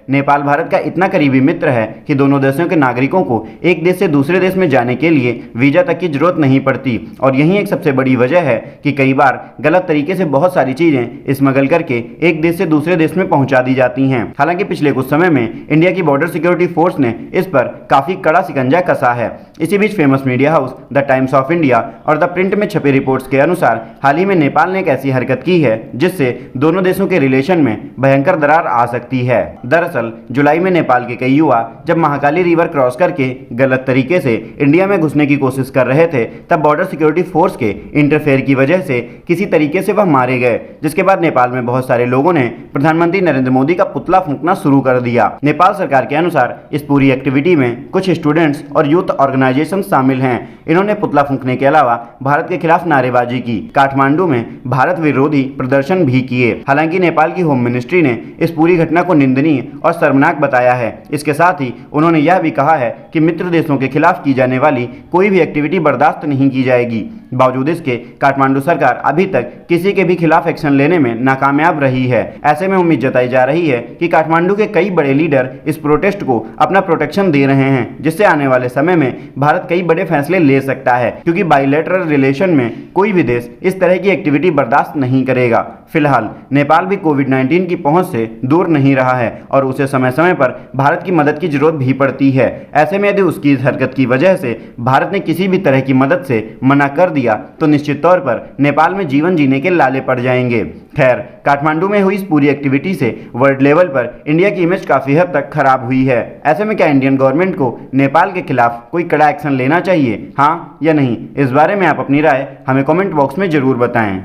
नेपाल भारत का इतना करीबी मित्र है कि दोनों देशों के नागरिकों को एक देश से दूसरे देश में जाने के लिए वीजा तक की जरूरत नहीं पड़ती और यही एक सबसे बड़ी वजह है कि कई बार गलत तरीके से बहुत सारी चीजें स्मगल करके एक देश से दूसरे देश में पहुंचा दी जाती हैं। हालांकि पिछले कुछ समय में इंडिया की बॉर्डर सिक्योरिटी फोर्स ने इस पर काफी कड़ा शिकंजा कसा है। इसी बीच famous media house the Times of India और द प्रिंट में छपे रिपोर्ट्स के अनुसार हाल ही में नेपाल ने एक ऐसी हरकत की है जिससे दोनों देशों के रिलेशन में भयंकर दरार आ सकती है। दरअसल जुलाई में नेपाल के कई युवा जब महाकाली रिवर क्रॉस करके गलत तरीके से इंडिया में घुसने की कोशिश कर रहे थे, तब बॉर्डर सिक्योरिटी फोर्स के इंटरफेयर की वजह से किसी तरीके से वह मारे गए, जिसके बाद नेपाल में बहुत सारे लोगों ने प्रधानमंत्री नरेंद्र मोदी का पुतला फूंकना शुरू कर दिया। नेपाल सरकार के अनुसार इस पूरी एक्टिविटी में कुछ स्टूडेंट्स और यूथ ऑर्गेनाइजेशन शामिल हैं। इन्होंने पुतला फूंकने के अलावा भारत के खिलाफ नारेबाजी की, काठमांडू में भारत विरोधी प्रदर्शन भी किए। हालांकि नेपाल की होम मिनिस्ट्री ने इस पूरी घटना को निंदनीय और शर्मनाक बताया है। इसके साथ ही उन्होंने यह भी कहा है कि मित्र देशों के खिलाफ की जाने वाली कोई भी एक्टिविटी बर्दाश्त नहीं की जाएगी। बावजूद इसके काठमांडू सरकार अभी तक किसी के भी खिलाफ एक्शन लेने में नाकामयाब रही है। ऐसे में उम्मीद जताई जा रही है कि काठमांडू के कई बड़े लीडर इस प्रोटेस्ट को अपना प्रोटेक्शन दे रहे हैं, जिससे आने वाले समय में भारत कई बड़े फैसले ले सकता है, क्योंकि बाइलेटरल रिलेशन में कोई भी देश इस तरह की एक्टिविटी बर्दाश्त नहीं करेगा। फिलहाल नेपाल भी कोविड-19 की पहुंच से दूर नहीं रहा है और उसे समय समय पर भारत की मदद की जरूरत भी पड़ती है। ऐसे में यदि उसकी इस हरकत की वजह से भारत ने किसी भी तरह की मदद से मना कर दिया तो निश्चित तौर पर नेपाल में जीवन जीने के लाले पड़ जाएंगे। खैर, काठमांडू में हुई इस पूरी एक्टिविटी से वर्ल्ड लेवल पर इंडिया की इमेज काफी हद तक खराब हुई है। ऐसे में क्या इंडियन गवर्नमेंट को नेपाल के खिलाफ कोई कड़ा एक्शन लेना चाहिए, हाँ या नहीं? इस बारे में आप अपनी राय हमें कमेंट बॉक्स में जरूर बताएं।